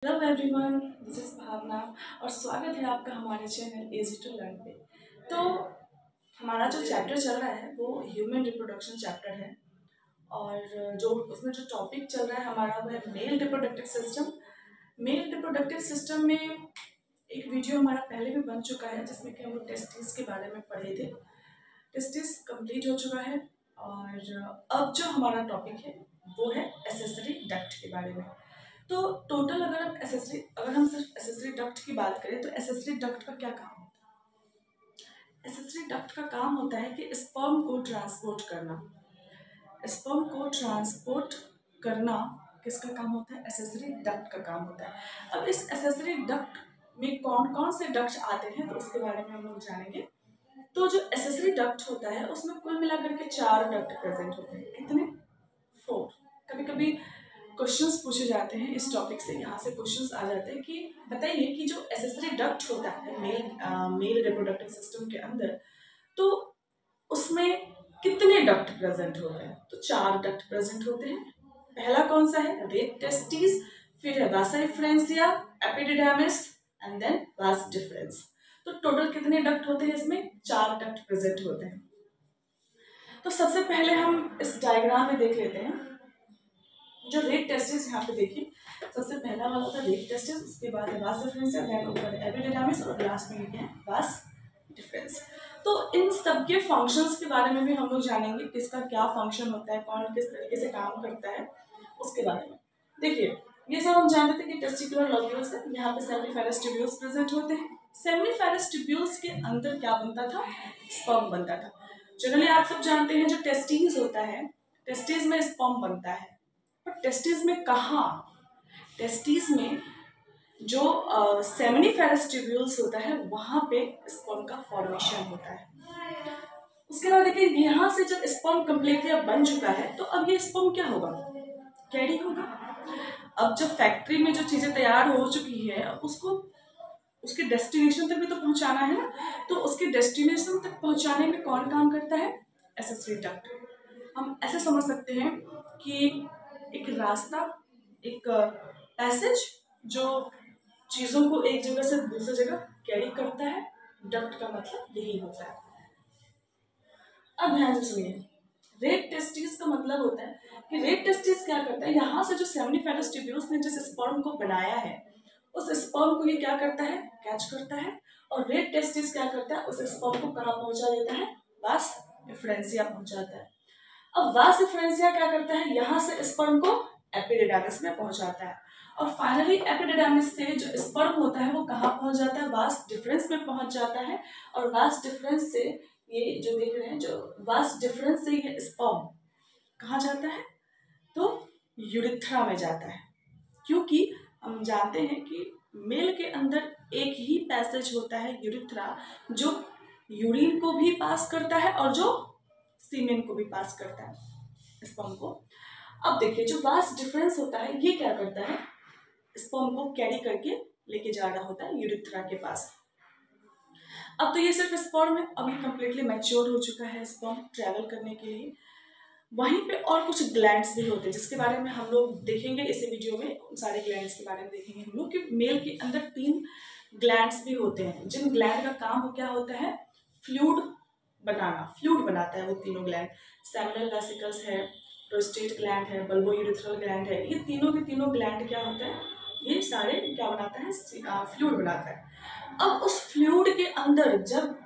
Hello everyone, this is भावना और स्वागत है आपका हमारे चैनल इजी टू लर्न पे। तो हमारा जो चैप्टर चल रहा है वो ह्यूमन रिप्रोडक्शन चैप्टर है और जो उसमें जो टॉपिक चल रहा है हमारा वो है male reproductive system. Male reproductive system में एक वीडियो हमारा पहले भी बन चुका है जिसमें कि हम लोग टेस्टिस के बारे में पढ़े थे। टेस्टिस कंप्लीट हो चुका है और अब जो हमारा टॉपिक है वो है एसेसरी डक्ट के बारे में। तो टोटल अगर हम सिर्फ एसेसरी डक्ट की बात करें तो एसेसरी डक्ट का क्या काम होता है? एसेसरी डक्ट का काम होता है कि स्पर्म को ट्रांसपोर्ट करना। स्पर्म को ट्रांसपोर्ट करना किसका काम होता है? एसेसरी डक्ट का काम होता है। अब इस एसेसरी डक्ट में कौन कौन से डक्ट आते हैं तो उसके बारे में हम लोग जानेंगे। तो जो एसेसरी डक्ट होता है उसमें कुल मिलाकर के 4 डक्ट प्रेजेंट होते हैं। कितने? 4। कभी कभी क्वेश्चंस पूछे जाते हैं इस टॉपिक से, यहाँ से क्वेश्चंस आ जाते हैं कि बताइए कि जो एसेसरी डक्ट होता है मेल रिप्रोडक्टिव सिस्टम के अंदर, तो उसमें कितने डक्ट प्रेजेंट होते हैं? तो 4 डक्ट प्रेजेंट होते हैं। पहला कौन सा है? रेट टेस्टिस, फिर है vasa efferentia, epididymis and then vas deferens. तो टोटल कितने डक्ट होते हैं? इसमें 4 डक्ट प्रेजेंट होते हैं। तो सबसे पहले हम इस डायग्राम में देख लेते हैं जो रेट टेस्टिस। यहाँ पे देखिए, सबसे पहला वाला था रेट टेस्टिस, उसके बाद है वास डिफरेंशिया, देन ऊपर है एपिडिडामिस और लास्ट में है वास डिफरेंस। तो इन सब के फंक्शंस के बारे में भी हम लोग जानेंगे, किसका क्या फंक्शन होता है, कौन किस तरीके से काम करता है, उसके बारे में। देखिए, ये सब हम जानते थे कि टेस्टिकुलर लोब्यूल्स है, यहाँ पे सेमिनिफेरस ट्यूब्यूल्स प्रेजेंट होते हैं। सेमिनिफेरस ट्यूब्यूल्स के अंदर क्या बनता था? स्पर्म बनता था। जनरली आप सब जानते हैं जो टेस्टिस होता है, टेस्टिस में स्पर्म बनता है, पर टेस्टिस में कहाँ? टेस्टिस में जो सेमिनिफेरस ट्यूब्यूल्स होता है वहां पे स्पर्म का फॉर्मेशन होता है। उसके बाद देखिए, यहाँ से जब स्पर्म कंप्लीटली बन चुका है तो अब ये स्पर्म क्या होगा? कैरी होगा। अब जब फैक्ट्री में जो चीजें तैयार हो चुकी है, अब उसको उसके डेस्टिनेशन तक भी तो पहुंचाना है ना। तो उसके डेस्टिनेशन तक पहुंचाने में कौन काम करता है? Accessory duct. हम ऐसे समझ सकते हैं कि एक रास्ता, एक पैसेज जो चीजों को एक जगह से दूसरी जगह कैरी करता है। डक्ट का मतलब यही होता है। अब ध्यान से सुनिए, रेट टेस्टिस का मतलब होता है कि रेट टेस्टिस क्या करता है, यहाँ से जो सेमिनिफेरस ट्यूब्यूल्स ने जिस स्पर्म को बनाया है उस स्पर्म को ये क्या करता है? कैच करता है। और रेट टेस्टिस क्या करता है? उस स्पर्म को कहाँ पहुंचा देता है? वास डिफरेंशिया पहुंचाता है। अब वास डिफरेंशिया क्या करता है? यहाँ से स्पर्म को एपिडिडामिस में पहुंचाता है और फाइनली एपिडिडामिस से जो स्पर्म होता है वो कहाँ पहुंच जाता है? वास डिफरेंस में पहुंच जाता है। और वास डिफरेंस से ये जो देख रहे हैं, जो वास डिफरेंस से ये स्पर्म कहाँ जाता है? तो यूरिथ्रा में जाता है, क्योंकि हम जानते हैं कि मेल के अंदर एक ही पैसेज होता है यूरिथ्रा, जो यूरिन को भी पास करता है और जो सीमेन को भी पास करता है स्पर्म को। अब देखिए, जो वास डिफरेंस होता है ये क्या करता है? स्पर्म को कैरी करके लेके जा रहा होता है यूरिथ्रा के पास। अब तो ये सिर्फ स्पर्म है, अभी कंप्लीटली मैच्योर हो चुका है स्पर्म ट्रैवल करने के लिए। वहीं पे और कुछ ग्लैंड्स भी होते हैं जिसके बारे में हम लोग देखेंगे इस वीडियो में। उन सारे ग्लैंड्स के बारे में देखेंगे हम लोग कि मेल के अंदर 3 ग्लैंड्स भी होते हैं, जिन ग्लैंड का काम क्या होता है? फ्लूइड बनाना। फ्लूइड बनाता है वो तीनों ग्लैंड। सेमिनल वेसिकल्स है, प्रोस्टेट ग्लैंड है, बल्बोयूरिथ्रल ग्लैंड है। ये तीनों के तीनों ग्लैंड क्या होता है? ये सारे क्या बनाता है? फ्लूइड बनाता है। अब उस फ्लूइड के अंदर जब,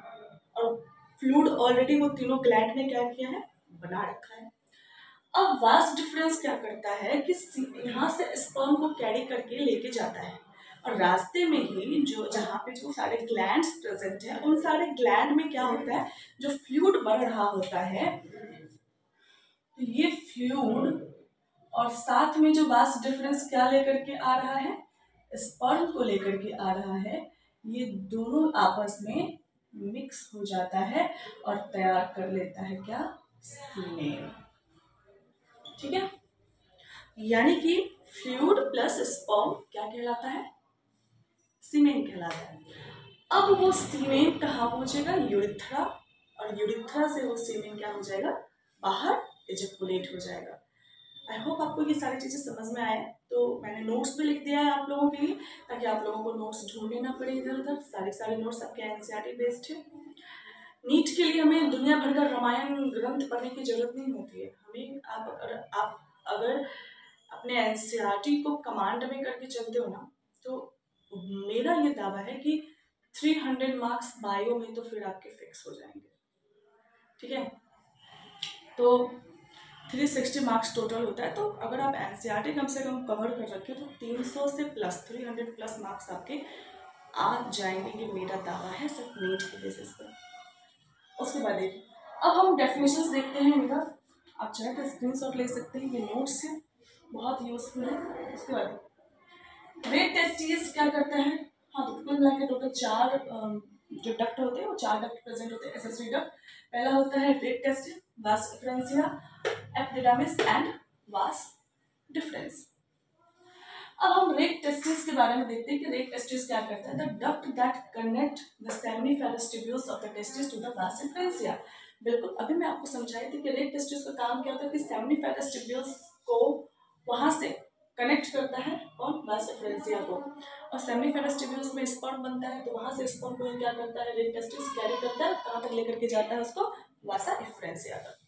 और फ्लूइड ऑलरेडी वो तीनों ग्लैंड ने क्या किया है? बना रखा है। अब वास डिफरेंस क्या करता है कि यहाँ से स्पर्म को कैरी करके लेके जाता है और रास्ते में ही जो जहाँ पे जो सारे ग्लैंड्स प्रेजेंट है उन सारे ग्लैंड में क्या होता है? जो फ्लूइड बढ़ रहा होता है, तो ये फ्लूइड और साथ में जो वास डिफरेंस क्या लेकर के आ रहा है? स्पर्म को लेकर के आ रहा है। ये दोनों आपस में मिक्स हो जाता है और तैयार कर लेता है क्या? सीमेन। ठीक है, यानी कि फ्लूइड प्लस स्पर्म क्या कहलाता है? सीमेन कहलाता है। अब वो सीमेन कहाँ पहुंचेगा? यूरिथ्रा। और यूरिथ्रा से वो सीमेन क्या हो जाएगा? बाहर इजेकुलेट हो जाएगा। आई होप आपको ये सारी चीजें समझ में आए। तो मैंने नोट्स भी लिख दिया है आप लोगों के लिए, ताकि आप लोगों को नोट्स ढूंढने ना पड़े इधर उधर। सारे नोट्स आपके एनसीईआरटी बेस्ड है। नीट के लिए हमें दुनिया भर का रामायण ग्रंथ पढ़ने की जरूरत नहीं होती है। हमें आप अगर अपने एनसीईआरटी को कमांड में करके चलते हो ना, तो मेरा ये दावा है कि 300 मार्क्स बायो में तो फिर आपके फिक्स हो जाएंगे। ठीक है, तो 360 मार्क्स टोटल होता है। तो अगर आप एनसीईआरटी कम से कम कवर कर रखे हो तो 300 से प्लस 300 प्लस मार्क्स आपके आ जाएंगे, ये मेरा दावा है सिर्फ नीट के बेसिस पर। उसके बाद देखिए, अब हम डेफिनेशंस देखते हैं इनका। आप चाहे तो स्क्रीनशॉट ले सकते हैं, ये नोट्स है, बहुत यूजफुल है। उसके बाद रेट टेस्टीज क्या करता है? हाँ, तो कुल मिला के टोटल 4 जो डक्ट होते हैं वो 4 डक्ट प्रेजेंट होते हैं, एसेसरी डक्ट। पहला होता है रेट टेस्टिस, वास differentia, epididymis and vas deferens. अब हम रेट टेस्टिस के बारे में देखते हैं कि रेट टेस्टिस क्या करता है। The duct that connect the seminiferous tubules of the testis to the vas deferentia. बिल्कुल, अभी मैं आपको समझाई थी कि रेट टेस्टिस का काम क्या होता है कि सेमिनिफेरस ट्यूब्यूल्स को वहां से कनेक्ट करता है और वास डिफरेंशिया को, और सेमिनिफेरस ट्यूब्यूल्स में स्पर्म बनता है, तो वहां से स्पर्म को क्या करता है रेट टेस्टिस कैरी करता है, कहाँ तक लेकर के जाता है उसको, वासा डिफरेंशिया तक।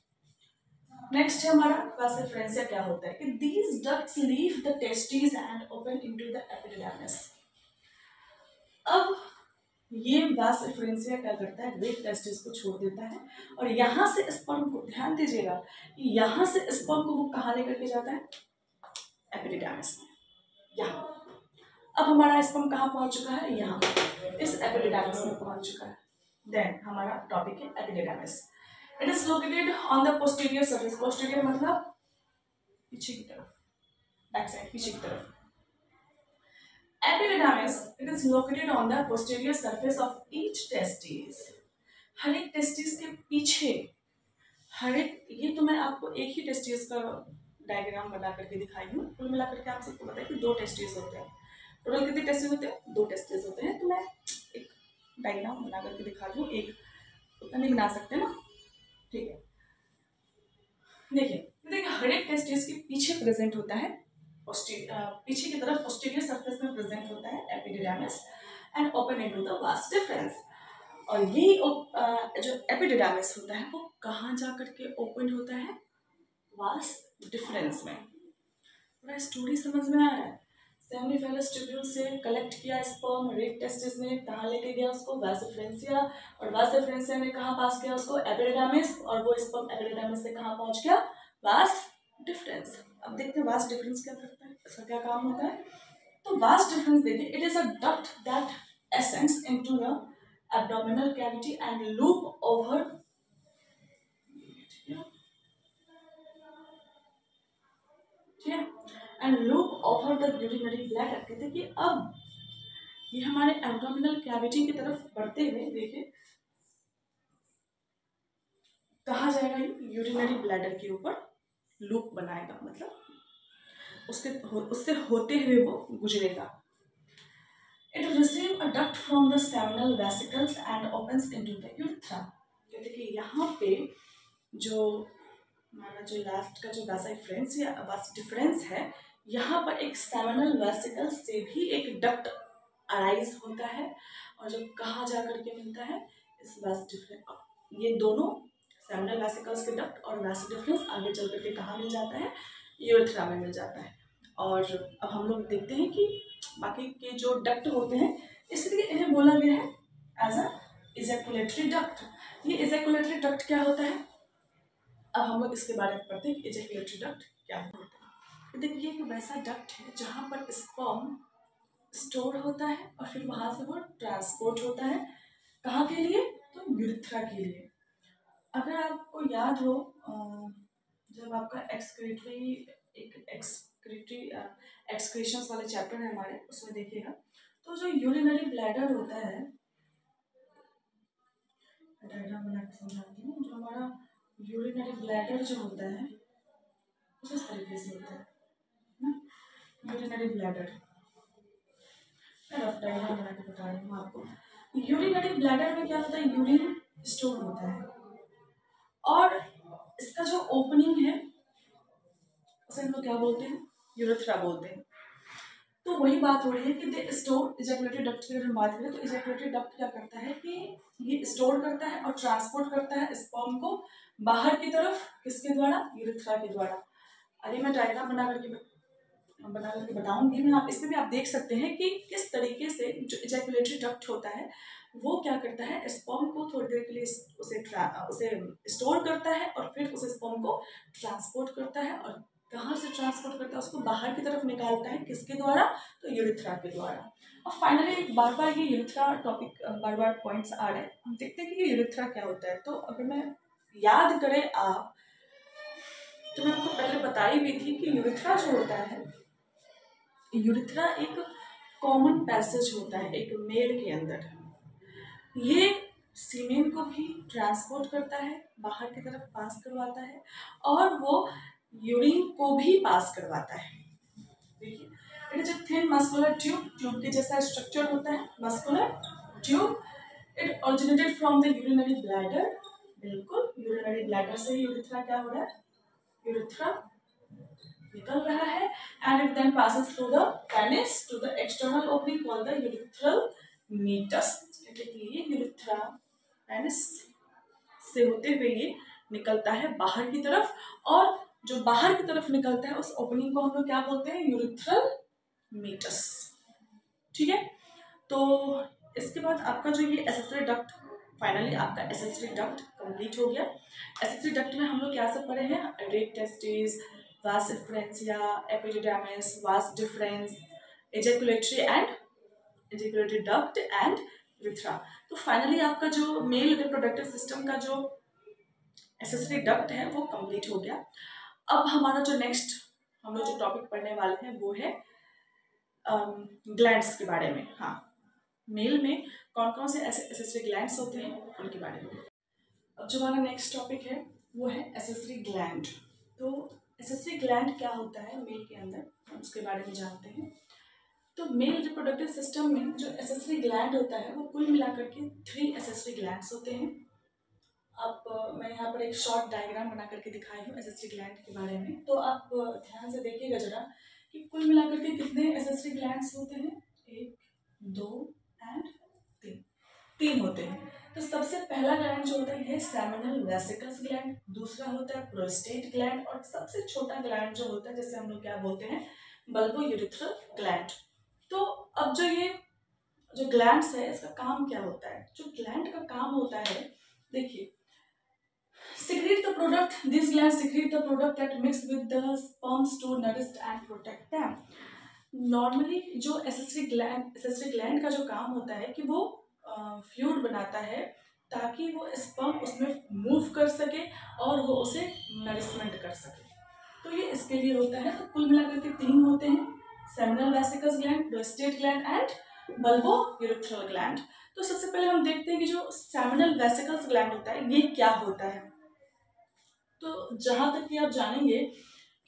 नेक्स्ट है हमारा वास डिफरेंशिया क्या होता है कि these ducts leave the testis and open into the epididymis. अब ये वास डिफरेंशिया क्या करता है, रेट टेस्टिस को छोड़ देता है और यहाँ से स्पर्म को, ध्यान दीजिएगा, यहाँ से स्पर्म को वो कहाँ लेकर के जाता है, एपिडिडामिस में, यहाँ। अब हमारा स्पर्म कहाँ पहुंच चुका है, यहाँ, इस एपिडिडामिस में पहुंच चुका है। देन हमारा टॉपिक है epididymis. It is located on the posterior surface. Posterior मतलब पीछे की तरफ, बैक साइड, पीछे की तरफ। Epididymis, it is located on the posterior surface of each testis. हर एक टेस्टिस के पीछे, हर एक, ये तो मैं आपको एक ही टेस्टिस का डायग्राम बना करके दिखाई हूँ। कुल मिला करके आप सबको पता है कि 2 टेस्टिस होते हैं। टोटल कितने टेस्टिस होते हैं, 2 टेस्टिस होते हैं। तो मैं एक डायग्राम बना करके दिखा दूँ, एक उतना नहीं बना सकते ना, ठीक है। देखिए हर एक टेस्टिस के पीछे प्रेजेंट होता है, पीछे की तरफ पोस्टीरियर सरफेस में प्रेजेंट होता है epididymis and open into the vas deferens. और यही जो एपिडिडामिस होता है वो कहाँ जा करके ओपन होता है, वास डिफरेंस में। पूरा स्टोरी समझ में आ रहा है। सेमिनिफेरस ट्यूब्यूल से कलेक्ट किया स्पर्म, रेट टेस्टिस ने कहाँ लेके गया उसको, वास डिफरेंशिया, और वास डिफरेंशिया ने कहाँ पास किया उसको, एपिडिडामिस, और वो स्पर्म एपिडिडामिस से कहाँ पहुंच गया, वास डिफरेंस। अब देखते हैं वास डिफरेंस क्या करता है, इसका क्या काम होता है। तो वास डिफरेंस देखिए, it is a duct that ascends into the abdominal cavity and loop over and loop over the urinary bladder। कहते हैं कि अब ये हमारे एब्डोमिनल कैविटी की तरफ बढ़ते हुए देखिए कहाँ जाएगा, ये यूरिनरी ब्लैडर के ऊपर लूप बनाएगा, मतलब उससे होते हुए वो गुजरेगा। It receives a duct from the seminal vesicles and opens into the urethra। कहते कि यहाँ पे जो हमारा जो लास्ट का जो वास डिफरेंस है, यहाँ पर एक सेमिनल वेसिकल से भी एक डक्ट अराइज होता है, और जो कहाँ जा करके मिलता है, इस वास डिफरेंस, ये दोनों सेमिनल वेसिकल्स के डक्ट और वास डिफरेंस आगे चल करके कहाँ मिल जाता है, यूरेथ्रा में मिल जाता है। और अब हम लोग देखते हैं कि बाकी के जो डक्ट होते हैं, इसलिए इन्हें बोला गया है एज अ इजैकुलेटरी डक्ट। ये इजैकुलेटरी डक्ट क्या होता है, अब हम लोग इसके बारे में पढ़ते हैं कि इजैकुलेटरी डक्ट क्या होता है। देखिए एक वैसा डक्ट है जहाँ पर स्पर्म स्टोर होता है और फिर वहाँ से वो ट्रांसपोर्ट होता है, कहाँ के लिए, तो यूरेथ्रा के लिए। अगर आपको याद हो, जब आपका एक्सक्रीशंस वाले चैप्टर है हमारे, उसमें देखिएगा तो जो यूरिनरी ब्लैडर होता है, डायग्राम बना के समझाती हूँ, जो हमारा यूरिनरी ब्लैडर जो होता है कुछ इस तरीके से होता है ना, यूरिनरी ब्लैडर, रफ डायग्राम बना के बता रही हूँ आपको। यूरिनरी ब्लैडर में क्या होता है, यूरिन स्टोर होता है, और इसका जो ओपनिंग है उसे हम लोग क्या बोलते हैं, यूरेथ्रा बोलते हैं। तो वही बात हो रही है कि दे स्टोर इजैकुलेटरी डक्ट की अगर हम बात करें तो इजैकुलेटरी डक्ट क्या करता है कि ये स्टोर करता है और ट्रांसपोर्ट करता है स्पर्म को बाहर की तरफ, किसके द्वारा, यूरेथ्रा के द्वारा। अरे मैं डायग्राम बना करके बताऊंगी मैं, आप इसमें भी आप देख सकते हैं कि किस तरीके से जो इजैकुलेटरी डक्ट होता है वो क्या करता है, स्पर्म को थोड़ी देर के लिए उसे स्टोर करता है और फिर उस स्पर्म को ट्रांसपोर्ट करता है। और कहाँ से ट्रांसपोर्ट करता है, उसको बाहर की तरफ निकालता है, किसके द्वारा, तो यूरेथ्रा के द्वारा। और फाइनली बार बार ये यूरेथ्रा टॉपिक बार बार पॉइंट्स आ रहे हैं, हम देखते हैं कि ये यूरेथ्रा क्या होता है। तो अगर मैं याद करें आप, तो मैं आपको पहले बताई भी थी कि यूरेथ्रा जो होता है, यूरेथ्रा एक कॉमन पैसेज होता है एक मेल के अंदर। ये सीमेन को भी ट्रांसपोर्ट करता है, बाहर की तरफ पास करवाता है, और वो यूरिन को भी पास करवाता है। देखिए, it is a thin muscular tube, tube के जैसा स्ट्रक्चर होता है muscular tube. It originated from the urinary bladder, बिल्कुल यूरिनरी ब्लैडर से यूरेथ्रा क्या हो रहा है, यूरेथ्रा निकल रहा है, and it then passes through the penis to the external opening called the urethral meatus। ये यूरेथ्रा पेनिस से होते हुए ये निकलता है बाहर की तरफ, और जो बाहर की तरफ निकलता है उस ओपनिंग को हम लोग क्या बोलते हैं, यूरेथ्रल मीटस। ठीक है, तो इसके बाद आपका जो ये एसेसरी डक्ट, फाइनली आपका एसेसरी डक्ट कंप्लीट हो गया। एसेसरी डक्ट में हम लोग क्या सब पढ़े हैं, rete testis, vasa efferentia, epididymis, vas deferens, ejaculatory duct and urethra. तो फाइनली आपका जो मेल रिप्रोडक्टिव सिस्टम का जो एसेसरी डक्ट है वो कंप्लीट हो गया। अब हमारा जो नेक्स्ट हम लोग जो टॉपिक पढ़ने वाले हैं वो है ग्लैंड्स के बारे में। हाँ, मेल में कौन कौन से ऐसे एसेसरी ग्लैंड्स होते हैं उनके बारे में। अब जो हमारा नेक्स्ट टॉपिक है वो है एसेसरी ग्लैंड। तो एसेसरी ग्लैंड क्या होता है मेल के अंदर, हम उसके बारे में जानते हैं। तो मेल रिप्रोडक्टिव सिस्टम में जो एसेसरी ग्लैंड होता है वो कुल मिलाकर के 3 एसेसरी ग्लैंड्स होते हैं। अब मैं यहाँ पर एक शॉर्ट डायग्राम बना करके दिखाई हूँ एसेसरी ग्लैंड के बारे में, तो आप ध्यान से देखिएगा जरा कि कुल मिलाकर के कितने एसेसरी ग्लैंड्स होते हैं, 1, 2 एंड 3 होते हैं। तो सबसे पहला ग्लैंड जो होता है ये सेमिनल वेसिकल्स ग्लैंड, दूसरा होता है प्रोस्टेट ग्लैंड, और सबसे छोटा ग्लैंड जो होता है जैसे हम लोग क्या बोलते हैं, बल्बोयूरेथ्रल ग्लैंड। तो अब जो ग्लैंड्स है इसका काम क्या होता है, जो ग्लैंड का काम होता है, देखिए, secrete the product, these glands secrete the product that mix with the sperms to nourish and protect them। Normally जो एसेसरी ग्लैंड का जो काम होता है कि वो फ्लूइड बनाता है ताकि वो स्पर्म उसमें मूव कर सके और वो उसे नरिशमेंट कर सके, तो ये इसके लिए होता है। तो कुल मिलाकर के 3 होते हैं, seminal vesicles gland, prostate gland and bulbourethral gland. तो सबसे पहले हम देखते हैं कि जो सेमिनल वेसिकल्स ग्लैंड होता है ये क्या होता है। तो जहां तक कि आप जानेंगे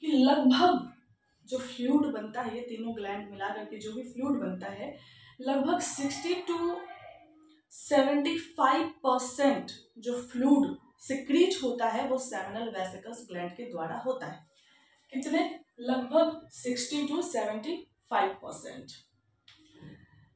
कि लगभग जो फ्लूइड बनता है, ये तीनों ग्लैंड मिला करके जो भी फ्लूइड बनता है, लगभग 60 to 75% जो फ्लूइड सिक्रीट होता है वो सेमिनल वेसिकल्स ग्लैंड के द्वारा होता है। कितने, लगभग 60 to 75%।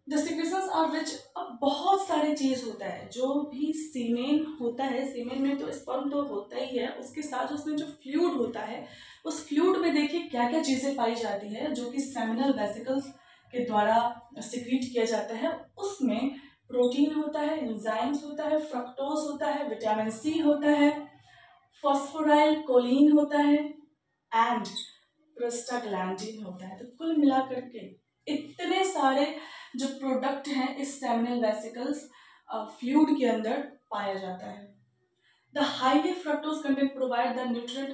The secretions are rich. अब बहुत सारे चीज होता है, जो भी सीमेन होता है, सीमेन में तो स्पर्म तो होता ही है, उसके साथ उसमें जो फ्लूइड होता है उस फ्लूइड में देखिए क्या क्या चीजें पाई जाती है जो कि सेमिनल वेसिकल्स के द्वारा सिक्रीट किया जाता है। उसमें प्रोटीन होता है, एंजाइम्स होता है, फ्रक्टोज होता है, विटामिन सी होता है, फॉस्फोराइल कोलिन होता है एंड प्रोस्टाग्लैंडिन होता है। तो कुल मिलाकर के इतने सारे जो प्रोडक्ट हैं इस सेमिनल वेसिकल्स फ्लूइड के अंदर पाया जाता है। The highly fructose content provide the nutrient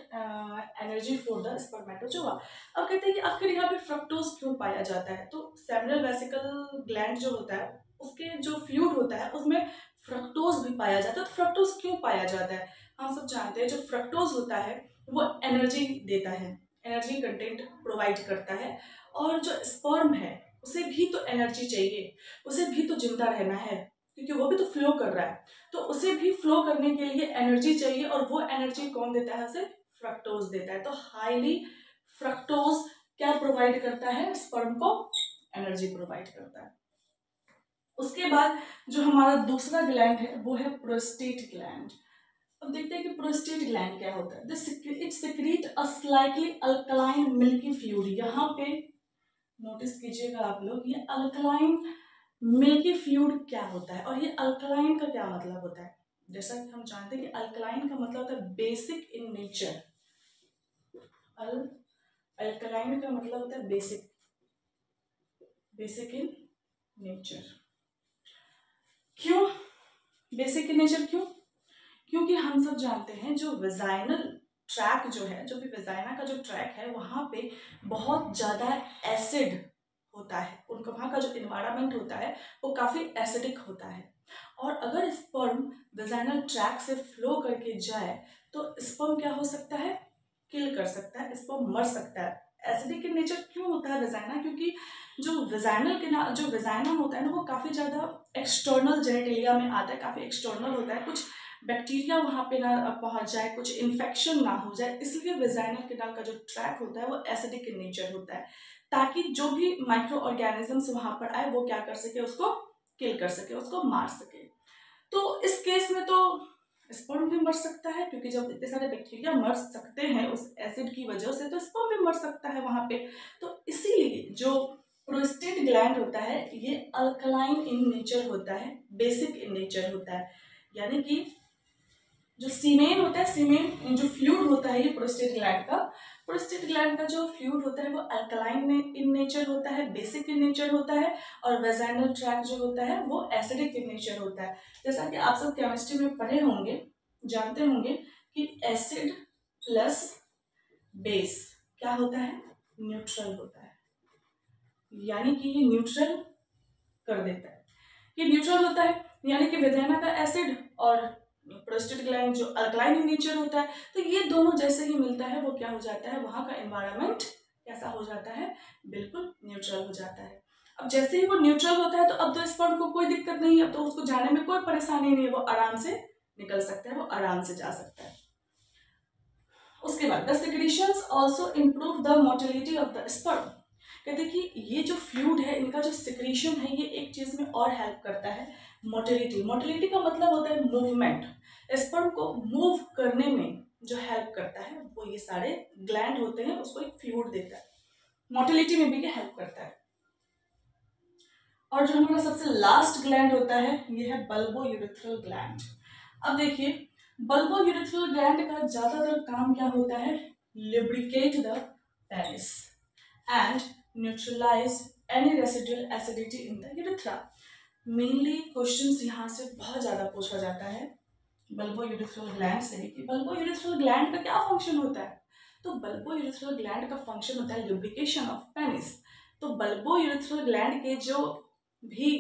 energy for the spermatozoa. अब कहते हैं कि आखिर यहाँ पे फ्रक्टोज क्यों पाया जाता है, तो सेमिनल वेसिकल ग्लैंड जो होता है उसके जो फ्लूइड होता है उसमें फ्रक्टोज भी पाया जाता है। तो फ्रक्टोज क्यों पाया जाता है, हम सब जानते हैं जो फ्रक्टोज होता है वो एनर्जी देता है, एनर्जी कंटेंट प्रोवाइड करता है, और जो स्पर्म है उसे भी तो एनर्जी चाहिए, उसे भी तो जिंदा रहना है क्योंकि वो भी तो फ्लो कर रहा है, तो उसे भी फ्लो करने के लिए एनर्जी चाहिए, और वो एनर्जी कौन देता है, उसे फ्रक्टोज देता है। तो हाईली फ्रक्टोज क्या प्रोवाइड करता है स्पर्म को, एनर्जी प्रोवाइड करता है। उसके बाद जो हमारा दूसरा ग्लैंड है वो है प्रोस्टेट ग्लैंड। अब देखते हैं कि प्रोस्टेट ग्लैंड क्या होता है। It secrete a slightly alkaline milky fluid. यहाँ पे नोटिस कीजिएगा आप लोग, ये अल्कलाइन मिल्की फ्लूइड क्या होता है और ये अल्कलाइन का क्या मतलब होता है। जैसा कि हम जानते हैं कि अल्कलाइन का मतलब होता है बेसिक इन नेचर। अल्कलाइन का मतलब होता है बेसिक, बेसिक इन नेचर। क्यों बेसिक इन नेचर? क्योंकि हम सब जानते हैं जो वेजाइनल ट्रैक जो है, जो भी वेजाइना का जो ट्रैक है, वहाँ पे बहुत ज़्यादा एसिड होता है। उनका वहाँ का जो इन्वायरमेंट होता है वो काफ़ी एसिडिक होता है। और अगर स्पर्म वेजाइनल ट्रैक से फ्लो करके जाए तो स्पर्म क्या हो सकता है? किल कर सकता है, स्पर्म मर सकता है। एसिडिक इन नेचर क्यों होता है वेजाइना? क्योंकि जो वेजाइना होता है ना, वो काफ़ी ज़्यादा एक्सटर्नल जेनेटेलिया में आता है, काफ़ी एक्सटर्नल होता है। कुछ बैक्टीरिया वहाँ पे ना पहुँच जाए, कुछ इन्फेक्शन ना हो जाए, इसलिए वेजाइनल कैनाल का जो ट्रैक होता है वो एसिडिक इन नेचर होता है, ताकि जो भी माइक्रो ऑर्गेनिजम्स वहाँ पर आए वो क्या कर सके, उसको किल कर सके, उसको मार सके। तो इस केस में तो स्पर्म भी मर सकता है, क्योंकि जब इतने सारे बैक्टीरिया मर सकते हैं उस एसिड की वजह से, तो स्पर्म भी मर सकता है वहाँ पे। तो इसीलिए जो प्रोस्टेट ग्लैंड होता है ये अल्कलाइन इन नेचर होता है, बेसिक इन नेचर होता है। यानी कि जो सीमेन होता है, सीमेन जो फ्लूइड होता है ये प्रोस्टेट ग्लैंड का जो फ्लूइड होता है वो अल्कलाइन इन नेचर होता है, बेसिक इन नेचर होता है। और वेजाइनल ट्रैक जो होता है वो एसिडिक इन नेचर होता है। जैसा कि आप सब केमिस्ट्री में पढ़े होंगे, जानते होंगे कि एसिड प्लस बेस क्या होता है? न्यूट्रल होता है। यानी कि ये न्यूट्रल कर देता है, ये न्यूट्रल होता है। यानी कि वेजाइना का एसिड और प्रोस्टेट ग्लैंड जो अल्कलाइन इन नेचर होता है, तो ये दोनों जैसे ही मिलता है वो क्या हो जाता है, वहाँ का एनवायरनमेंट कैसा हो जाता है? बिल्कुल न्यूट्रल हो जाता है। अब जैसे ही वो न्यूट्रल होता है तो अब तो स्पर्म को कोई दिक्कत नहीं है, तो उसको जाने में कोई परेशानी नहीं है, वो आराम से निकल सकता है, वो आराम से जा सकता है। उसके बाद the secretions also improve the motility of the sperm. कहते कि ये जो फ्लूइड है, इनका जो सिक्रीशन है, ये एक चीज में और हेल्प करता है, मोटिलिटी का मतलब होता है मूवमेंट। स्पर्म को मूव करने में जो हेल्प करता है वो ये सारे ग्लैंड होते हैं, उसको एक फ्लूइड देता है, मोटिलिटी में भी ये हेल्प करता है। और जो हमारा सबसे लास्ट ग्लैंड होता है ये है बल्बोयूरेथ्रल ग्लैंड। अब देखिए बल्बोयूरेथ्रल ग्लैंड का ज्यादातर काम क्या होता है? Lubricate the penis and neutralize any residual acidity in the urethra. Mainly questions यहाँ से बहुत ज़्यादा पूछा जाता है बल्बोयूरेथ्रल ग्लैंड से कि बल्बोयूरेथ्रल ग्लैंड का क्या फंक्शन होता है। तो बल्बोयूरेथ्रल ग्लैंड का फंक्शन होता है लुब्रिकेशन ऑफ पेनिस। तो बल्बोयूरेथ्रल ग्लैंड के जो भी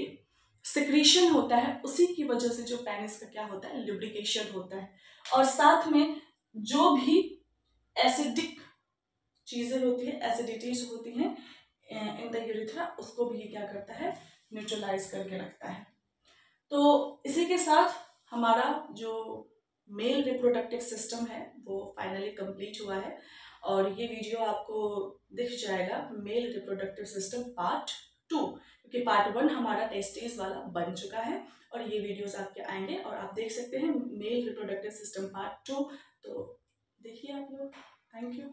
सिक्रीशन होता है उसी की वजह से जो पेनिस का क्या होता है? लुब्रिकेशन होता है। और साथ में जो भी एसिडिक चीज़ें होती है, एसिडिटीज होती हैं इन द यूरेथ्रा, उसको भी ये क्या करता है? न्यूट्रलाइज करके रखता है। तो इसी के साथ हमारा जो मेल रिप्रोडक्टिव सिस्टम है वो फाइनली कंप्लीट हुआ है। और ये वीडियो आपको दिख जाएगा मेल रिप्रोडक्टिव सिस्टम पार्ट 2, क्योंकि पार्ट 1 हमारा टेस्टिस वाला बन चुका है और ये वीडियोस आपके आएंगे और आप देख सकते हैं मेल रिप्रोडक्टिव सिस्टम पार्ट 2। तो देखिए आप लोग। Thank you.